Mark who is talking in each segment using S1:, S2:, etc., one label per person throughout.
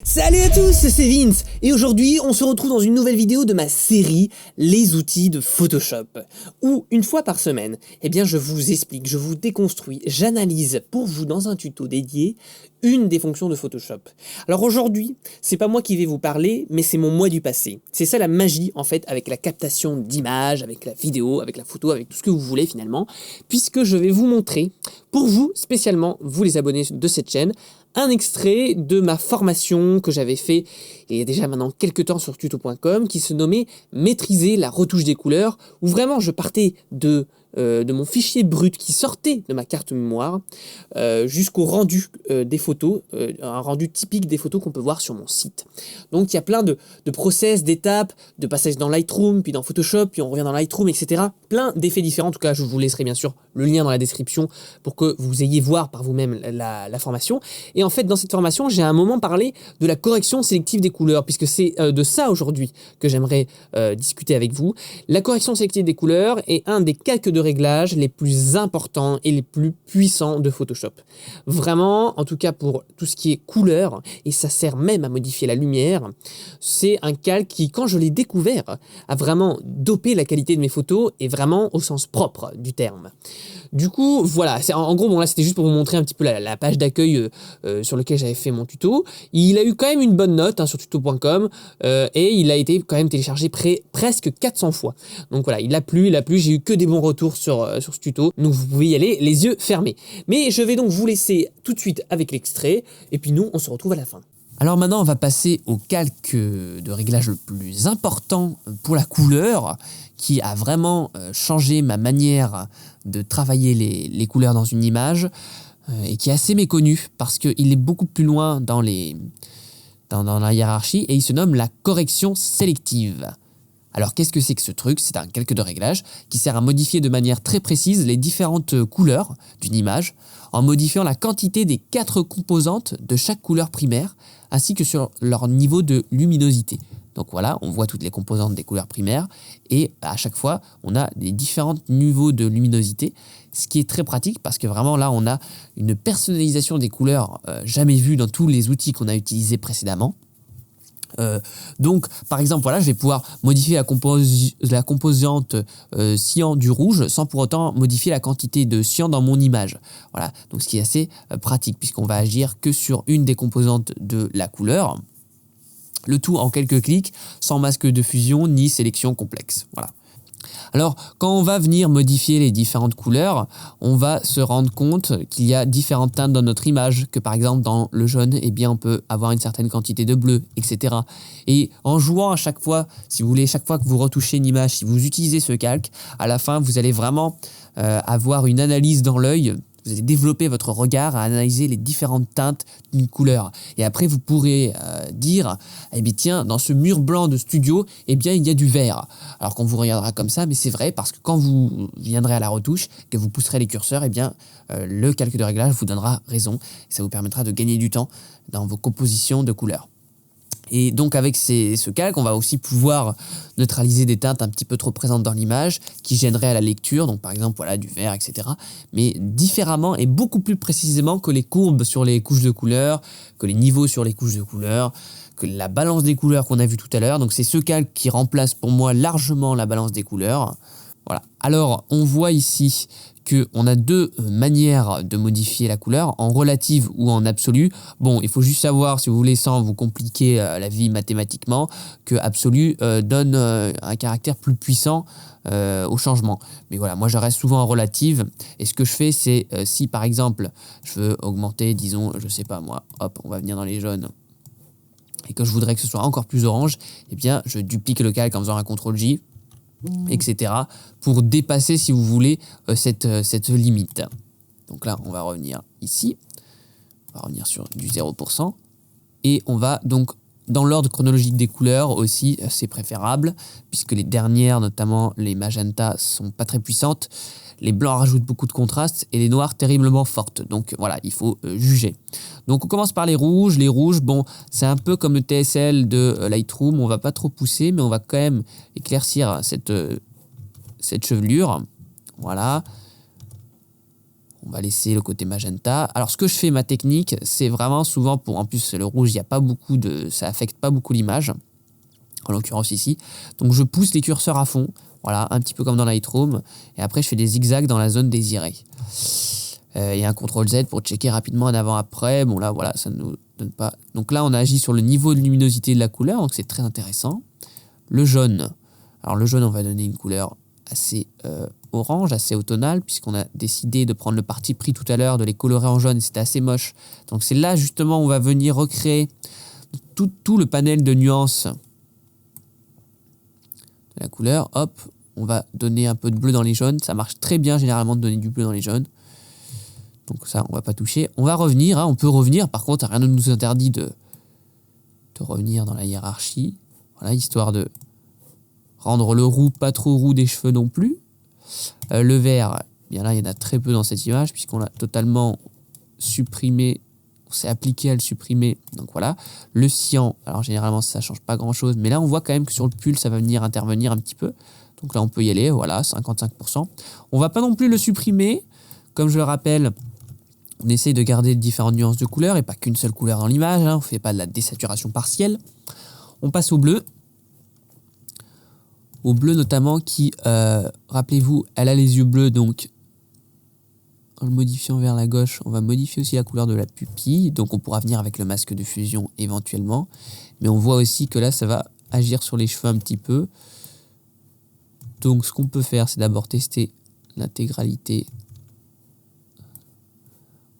S1: Salut à tous, c'est Vince et aujourd'hui on se retrouve dans une nouvelle vidéo de ma série Les outils de Photoshop où une fois par semaine, je vous explique, je vous déconstruis, j'analyse pour vous dans un tuto dédié une des fonctions de Photoshop. Alors aujourd'hui, c'est pas moi qui vais vous parler, mais c'est mon moi du passé. C'est ça la magie en fait avec la captation d'images, avec la vidéo, avec la photo, avec tout ce que vous voulez finalement, puisque je vais vous montrer, pour vous spécialement, vous les abonnés de cette chaîne, un extrait de ma formation que j'avais fait il y a déjà maintenant quelques temps sur tuto.com qui se nommait Maîtriser la retouche des couleurs, où vraiment je partais de mon fichier brut qui sortait de ma carte mémoire jusqu'au rendu des photos, un rendu typique des photos qu'on peut voir sur mon site. Donc il y a plein de process, d'étapes, de passages dans Lightroom, puis dans Photoshop, puis on revient dans Lightroom, etc. Plein d'effets différents. En tout cas, je vous laisserai bien sûr le lien dans la description pour que vous ayez voir par vous-même la formation. Et en fait, dans cette formation, j'ai à un moment parlé de la correction sélective des couleurs, puisque c'est de ça aujourd'hui que j'aimerais discuter avec vous. La correction sélective des couleurs est un des calques de réglage les plus importants et les plus puissants de Photoshop. Vraiment, en tout cas pour tout ce qui est couleur, et ça sert même à modifier la lumière, c'est un calque qui, quand je l'ai découvert, a vraiment dopé la qualité de mes photos, et vraiment au sens propre du terme. Du coup, voilà, en gros, bon là c'était juste pour vous montrer un petit peu la page d'accueil sur laquelle j'avais fait mon tuto. Il a eu quand même une bonne note sur tuto.com et il a été quand même téléchargé presque 400 fois. Donc voilà, il a plu, j'ai eu que des bons retours sur ce tuto, donc vous pouvez y aller les yeux fermés. Mais je vais donc vous laisser tout de suite avec l'extrait, et puis nous on se retrouve à la fin. Alors maintenant, on va passer au calque de réglage le plus important pour la couleur, qui a vraiment changé ma manière de travailler les couleurs dans une image, et qui est assez méconnu parce qu'il est beaucoup plus loin dans la hiérarchie, et il se nomme la correction sélective. Alors qu'est-ce que c'est que ce truc? C'est un calque de réglage qui sert à modifier de manière très précise les différentes couleurs d'une image en modifiant la quantité des 4 composantes de chaque couleur primaire ainsi que sur leur niveau de luminosité. Donc voilà, on voit toutes les composantes des couleurs primaires et à chaque fois, on a des différents niveaux de luminosité, ce qui est très pratique parce que vraiment là, on a une personnalisation des couleurs jamais vue dans tous les outils qu'on a utilisés précédemment. Donc par exemple voilà, je vais pouvoir modifier la composante cyan du rouge sans pour autant modifier la quantité de cyan dans mon image. Voilà, donc ce qui est assez pratique puisqu'on va agir que sur une des composantes de la couleur, le tout en quelques clics, sans masque de fusion ni sélection complexe. Voilà. Alors, quand on va venir modifier les différentes couleurs, on va se rendre compte qu'il y a différentes teintes dans notre image, que par exemple dans le jaune, on peut avoir une certaine quantité de bleu, etc. Et en jouant à chaque fois, si vous voulez, chaque fois que vous retouchez une image, si vous utilisez ce calque, à la fin, vous allez vraiment avoir une analyse dans l'œil. Vous allez développer votre regard à analyser les différentes teintes d'une couleur. Et après, vous pourrez dire, tiens, dans ce mur blanc de studio, il y a du vert. Alors qu'on vous regardera comme ça, mais c'est vrai parce que quand vous viendrez à la retouche, que vous pousserez les curseurs, le calque de réglage vous donnera raison. Et ça vous permettra de gagner du temps dans vos compositions de couleurs. Et donc avec ce calque, on va aussi pouvoir neutraliser des teintes un petit peu trop présentes dans l'image qui gêneraient à la lecture, donc par exemple voilà, du vert, etc. Mais différemment et beaucoup plus précisément que les courbes sur les couches de couleurs, que les niveaux sur les couches de couleurs, que la balance des couleurs qu'on a vu tout à l'heure. Donc c'est ce calque qui remplace pour moi largement la balance des couleurs. Voilà. Alors on voit ici qu'on a deux manières de modifier la couleur, en relative ou en absolu. Bon, il faut juste savoir, si vous voulez, sans vous compliquer la vie mathématiquement, que absolu donne un caractère plus puissant au changement. Mais voilà, moi je reste souvent en relative, et ce que je fais, c'est si par exemple, je veux augmenter, disons, je sais pas moi, hop, on va venir dans les jaunes, et que je voudrais que ce soit encore plus orange, je duplique le calque en faisant un CTRL-J, etc. pour dépasser, si vous voulez, cette limite. Donc là, on va revenir ici. On va revenir sur du 0%. Et on va donc, dans l'ordre chronologique des couleurs aussi, c'est préférable, puisque les dernières, notamment les magentas, sont pas très puissantes. Les blancs rajoutent beaucoup de contraste et les noirs terriblement fortes. Donc voilà, il faut juger. Donc on commence par les rouges. Les rouges, bon, c'est un peu comme le TSL de Lightroom. On va pas trop pousser, mais on va quand même éclaircir cette chevelure. Voilà.
S2: On va laisser le côté magenta. Alors, ce que je fais, ma technique, c'est vraiment souvent pour... En plus, le rouge, il y a pas beaucoup de... Ça affecte pas beaucoup l'image. En l'occurrence ici. Donc, je pousse les curseurs à fond. Voilà, un petit peu comme dans Lightroom. Et après, je fais des zigzags dans la zone désirée. Il y a un CTRL Z pour checker rapidement un avant-après. Bon, là, voilà, ça ne nous donne pas... Donc là, on a agi sur le niveau de luminosité de la couleur. Donc, c'est très intéressant. Le jaune. Alors, le jaune, on va donner une couleur assez... orange, assez automnal, puisqu'on a décidé de prendre le parti pris tout à l'heure de les colorer en jaune, c'était assez moche. Donc c'est là justement où on va venir recréer tout le panel de nuances de la couleur. Hop, on va donner un peu de bleu dans les jaunes, ça marche très bien généralement de donner du bleu dans les jaunes. Donc ça, on va pas toucher. On va revenir, hein, on peut revenir, par contre, rien ne nous interdit de revenir dans la hiérarchie. Voilà, histoire de rendre le roux pas trop roux des cheveux non plus. Le vert, bien là, il y en a très peu dans cette image puisqu'on l'a totalement supprimé. On s'est appliqué à le supprimer. Donc voilà. Le cyan, alors généralement, ça ne change pas grand-chose. Mais là, on voit quand même que sur le pull, ça va venir intervenir un petit peu. Donc là, on peut y aller. Voilà, 55%. On ne va pas non plus le supprimer. Comme je le rappelle, on essaye de garder différentes nuances de couleurs et pas qu'une seule couleur dans l'image. Hein. On ne fait pas de la désaturation partielle. On passe au bleu. Au bleu notamment qui, rappelez-vous, elle a les yeux bleus, donc en le modifiant vers la gauche, on va modifier aussi la couleur de la pupille, donc on pourra venir avec le masque de fusion éventuellement, mais on voit aussi que là ça va agir sur les cheveux un petit peu. Donc ce qu'on peut faire, c'est d'abord tester l'intégralité.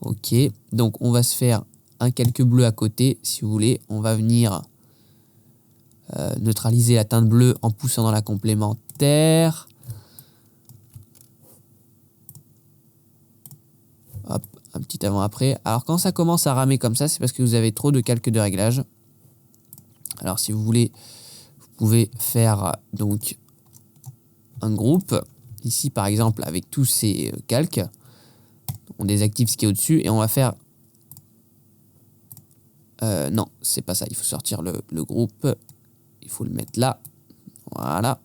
S2: Ok, donc on va se faire un calque bleu à côté, si vous voulez, on va venir... neutraliser la teinte bleue en poussant dans la complémentaire. Hop, un petit avant-après. Alors quand ça commence à ramer comme ça, c'est parce que vous avez trop de calques de réglage. Alors si vous voulez, vous pouvez faire donc un groupe. Ici par exemple avec tous ces calques. On désactive ce qui est au-dessus et on va faire... non, c'est pas ça. Il faut sortir le groupe. Il faut le mettre là. Voilà.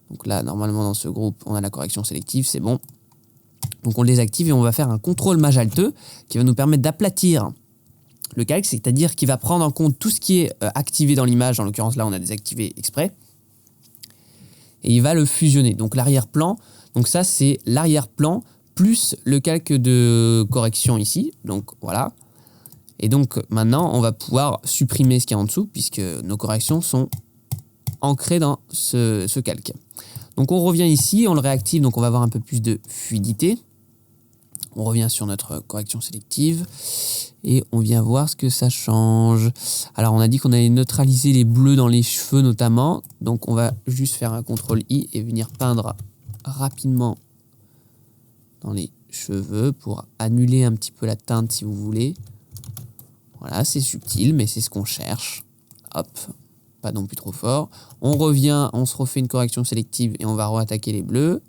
S2: Donc là, normalement, dans ce groupe, on a la correction sélective. C'est bon. Donc on le désactive et on va faire un contrôle majalteux qui va nous permettre d'aplatir le calque. C'est-à-dire qu'il va prendre en compte tout ce qui est activé dans l'image. En l'occurrence, là, on a désactivé exprès. Et il va le fusionner. Donc l'arrière-plan. Donc ça, c'est l'arrière-plan plus le calque de correction ici. Donc voilà. Et donc maintenant, on va pouvoir supprimer ce qu'il y a en dessous puisque nos corrections sont ancrées dans ce calque. Donc on revient ici, on le réactive, donc on va avoir un peu plus de fluidité. On revient sur notre correction sélective et on vient voir ce que ça change. Alors on a dit qu'on allait neutraliser les bleus dans les cheveux notamment. Donc on va juste faire un CTRL-I et venir peindre rapidement dans les cheveux pour annuler un petit peu la teinte si vous voulez. Voilà, c'est subtil, mais c'est ce qu'on cherche. Hop, pas non plus trop fort. On revient, on se refait une correction sélective et on va re-attaquer les bleus.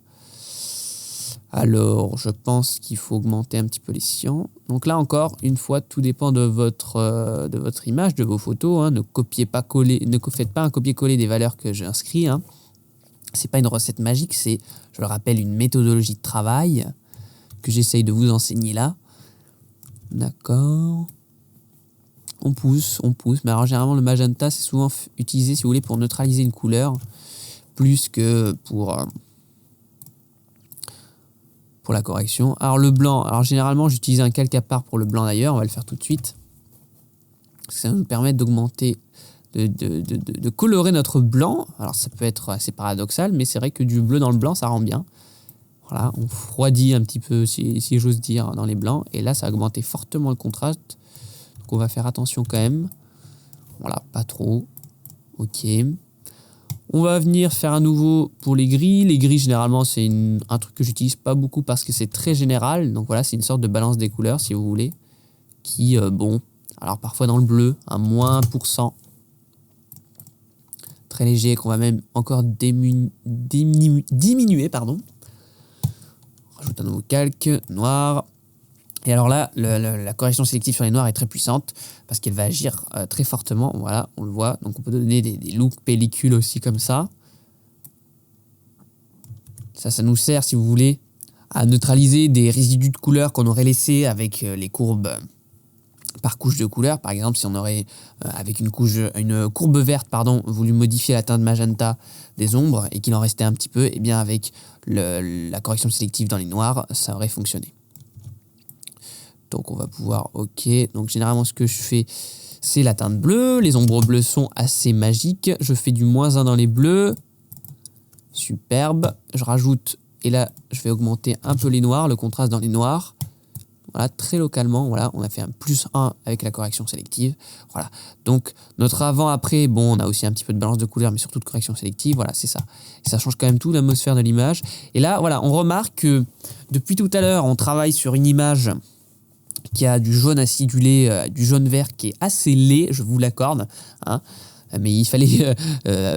S2: Alors, je pense qu'il faut augmenter un petit peu les cyans. Donc là encore, une fois, tout dépend de votre image, de vos photos. Hein. Ne faites pas un copier-coller des valeurs que j'ai inscrites. Hein. C'est pas une recette magique, c'est, je le rappelle, une méthodologie de travail que j'essaye de vous enseigner là. D'accord. On pousse. Mais alors généralement le magenta c'est souvent utilisé si vous voulez pour neutraliser une couleur plus que pour la correction. Alors le blanc, alors généralement j'utilise un calque à part pour le blanc d'ailleurs, on va le faire tout de suite. Ça va nous permettre d'augmenter, de colorer notre blanc. Alors ça peut être assez paradoxal, mais c'est vrai que du bleu dans le blanc ça rend bien. Voilà, on froidit un petit peu si j'ose dire dans les blancs et là ça va augmenter fortement le contraste. Donc on va faire attention quand même. Voilà, pas trop. Ok. On va venir faire à nouveau pour les gris. Les gris, généralement, c'est un truc que j'utilise pas beaucoup parce que c'est très général. Donc voilà, c'est une sorte de balance des couleurs, si vous voulez. Qui, bon, alors parfois dans le bleu, un moins 1%. Très léger, qu'on va même encore diminuer, pardon. On rajoute un nouveau calque, noir. Et alors là, la correction sélective sur les noirs est très puissante parce qu'elle va agir très fortement. Voilà, on le voit. Donc on peut donner des looks pellicules aussi comme ça. Ça nous sert, si vous voulez, à neutraliser des résidus de couleur qu'on aurait laissés avec les courbes par couche de couleur. Par exemple, si on aurait, avec une courbe verte, voulu modifier la teinte magenta des ombres et qu'il en restait un petit peu, et bien avec la correction sélective dans les noirs, ça aurait fonctionné. Donc on va pouvoir, ok, donc généralement ce que je fais, c'est la teinte bleue. Les ombres bleues sont assez magiques. Je fais du -1 dans les bleus. Superbe. Je rajoute, et là, je vais augmenter un peu les noirs, le contraste dans les noirs. Voilà, très localement, voilà, on a fait un +1 avec la correction sélective. Voilà, donc notre avant-après, bon, on a aussi un petit peu de balance de couleur, mais surtout de correction sélective, voilà, c'est ça. Et ça change quand même tout l'atmosphère de l'image. Et là, voilà, on remarque que depuis tout à l'heure, on travaille sur une image qui a du jaune acidulé, du jaune vert qui est assez laid, je vous l'accorde, hein. Mais il fallait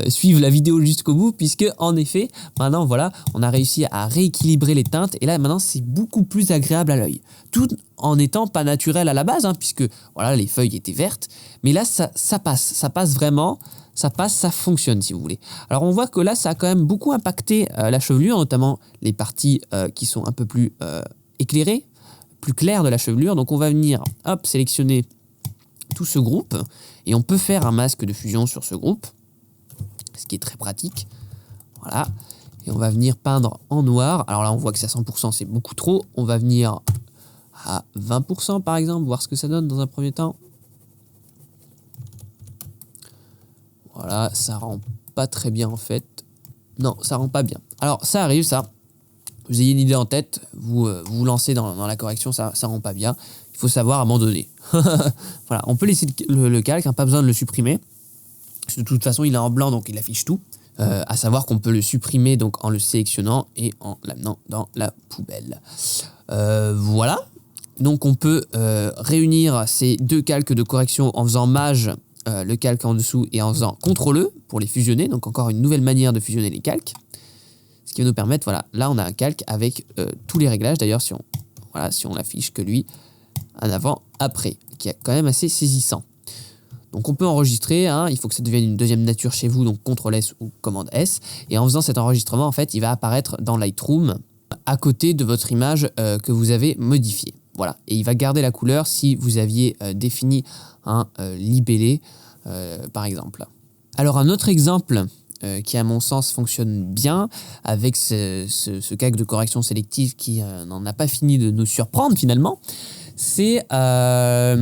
S2: suivre la vidéo jusqu'au bout, puisque en effet, maintenant, voilà, on a réussi à rééquilibrer les teintes, et là, maintenant, c'est beaucoup plus agréable à l'œil. Tout en n'étant pas naturel à la base, hein, puisque, voilà, les feuilles étaient vertes, mais là, ça passe vraiment, ça fonctionne, si vous voulez. Alors, on voit que là, ça a quand même beaucoup impacté la chevelure, notamment les parties qui sont un peu plus éclairées, plus claires de la chevelure. Donc, on va venir, hop, sélectionner tout ce groupe, et on peut faire un masque de fusion sur ce groupe, ce qui est très pratique. Voilà, et on va venir peindre en noir. Alors là, on voit que c'est à 100%, c'est beaucoup trop. On va venir à 20% par exemple, voir ce que ça donne dans un premier temps. Voilà, ça rend pas très bien en fait. Non, ça rend pas bien. Alors ça arrive, ça. Vous ayez une idée en tête, vous vous lancez dans la correction, ça rend pas bien. Il faut savoir abandonner. Voilà, on peut laisser le calque, hein, pas besoin de le supprimer. De toute façon, il est en blanc, donc il affiche tout. À savoir qu'on peut le supprimer donc en le sélectionnant et en l'amenant dans la poubelle. Voilà. Donc on peut réunir ces deux calques de correction en faisant maj, le calque en dessous, et en faisant CTRL-E pour les fusionner. Donc encore une nouvelle manière de fusionner les calques. Ce qui va nous permettre, voilà, là on a un calque avec tous les réglages. D'ailleurs, si on l'affiche que lui, un avant-après, qui est quand même assez saisissant. Donc on peut enregistrer, hein, il faut que ça devienne une deuxième nature chez vous, donc CTRL-S ou commande S. Et en faisant cet enregistrement, en fait, il va apparaître dans Lightroom à côté de votre image que vous avez modifiée. Voilà, et il va garder la couleur si vous aviez défini un libellé, par exemple. Alors un autre exemple qui à mon sens fonctionne bien avec ce calque de correction sélective qui n'en a pas fini de nous surprendre finalement, c'est la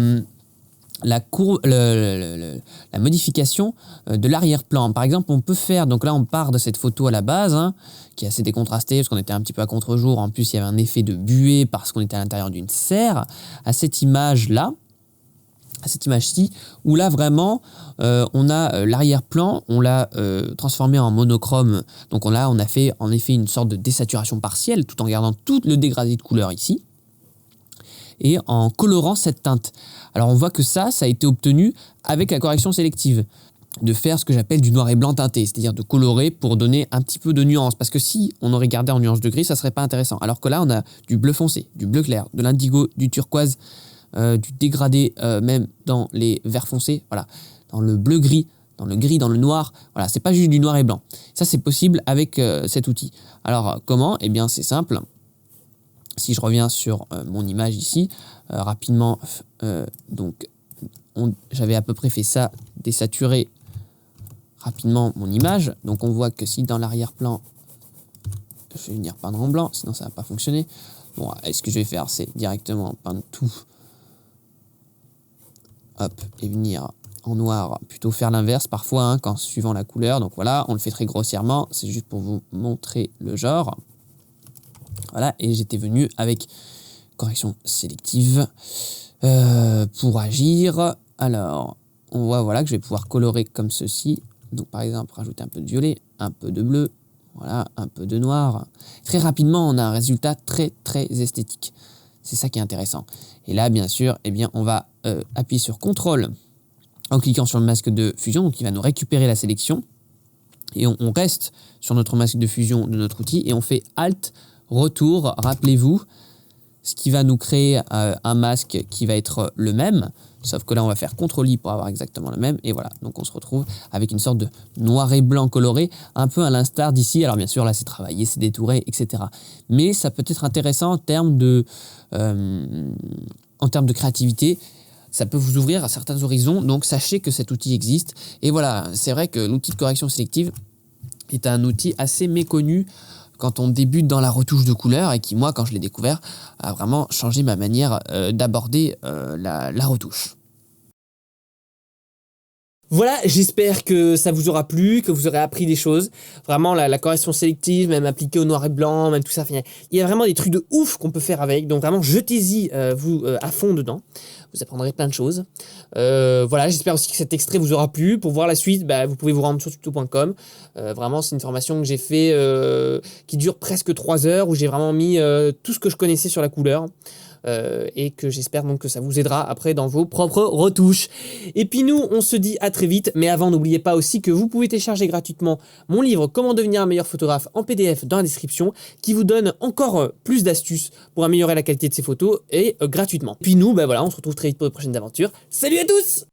S2: modification de l'arrière-plan. Par exemple, on peut faire, donc là on part de cette photo à la base, hein, qui est assez décontrastée parce qu'on était un petit peu à contre-jour, en plus il y avait un effet de buée parce qu'on était à l'intérieur d'une serre, à cette image-là, à cette image-ci, où là vraiment on a l'arrière-plan, on l'a transformé en monochrome, donc on a fait en effet une sorte de désaturation partielle tout en gardant tout le dégradé de couleur ici et en colorant cette teinte. Alors on voit que ça a été obtenu avec la correction sélective, de faire ce que j'appelle du noir et blanc teinté, c'est-à-dire de colorer pour donner un petit peu de nuance, parce que si on aurait gardé en nuance de gris, ça serait pas intéressant, alors que là on a du bleu foncé, du bleu clair, de l'indigo, du turquoise, du dégradé même dans les verts foncés, voilà, dans le bleu-gris, dans le gris, dans le noir, voilà, c'est pas juste du noir et blanc. Ça c'est possible avec cet outil. Alors comment? Eh bien c'est simple. Si je reviens sur mon image ici, rapidement, donc j'avais à peu près fait ça, désaturer rapidement mon image. Donc on voit que si dans l'arrière-plan, je vais venir peindre en blanc, sinon ça va pas fonctionner. Bon, ce que je vais faire, c'est directement peindre tout, hop, et venir en noir, plutôt faire l'inverse parfois, hein, quand suivant la couleur. Donc voilà, on le fait très grossièrement, c'est juste pour vous montrer le genre. Voilà, et j'étais venu avec correction sélective pour agir. Alors, on voit voilà, que je vais pouvoir colorer comme ceci. Donc, par exemple, rajouter un peu de violet, un peu de bleu, voilà, un peu de noir. Très rapidement, on a un résultat très, très esthétique. C'est ça qui est intéressant. Et là, bien sûr, eh bien, on va appuyer sur CTRL en cliquant sur le masque de fusion. Donc, il va nous récupérer la sélection. Et on reste sur notre masque de fusion de notre outil et on fait Alt, Retour, rappelez-vous, ce qui va nous créer un masque qui va être le même Sauf que là, on va faire CTRL-I pour avoir exactement le même. Et voilà, donc on se retrouve avec une sorte de noir et blanc coloré, un peu à l'instar d'ici. Alors bien sûr, là, c'est travaillé, c'est détouré, etc. Mais ça peut être intéressant en termes de créativité. Ça peut vous ouvrir à certains horizons. Donc sachez que cet outil existe. Et voilà, c'est vrai que l'outil de correction sélective est un outil assez méconnu quand on débute dans la retouche de couleurs et qui, moi, quand je l'ai découvert, a vraiment changé ma manière d'aborder la retouche.
S1: Voilà, j'espère que ça vous aura plu, que vous aurez appris des choses. Vraiment, la correction sélective, même appliquée au noir et blanc, même tout ça. Il y a vraiment des trucs de ouf qu'on peut faire avec. Donc vraiment, jetez-y, à fond dedans. Vous apprendrez plein de choses. Voilà, j'espère aussi que cet extrait vous aura plu. Pour voir la suite, vous pouvez vous rendre sur tuto.com. Vraiment, c'est une formation que j'ai fait qui dure presque 3 heures, où j'ai vraiment mis tout ce que je connaissais sur la couleur. Et que j'espère donc que ça vous aidera après dans vos propres retouches. Et puis nous, on se dit à très vite, mais avant, n'oubliez pas aussi que vous pouvez télécharger gratuitement mon livre Comment devenir un meilleur photographe en PDF dans la description, qui vous donne encore plus d'astuces pour améliorer la qualité de ses photos et gratuitement. Puis nous, voilà, on se retrouve très vite pour de prochaines aventures. Salut à tous!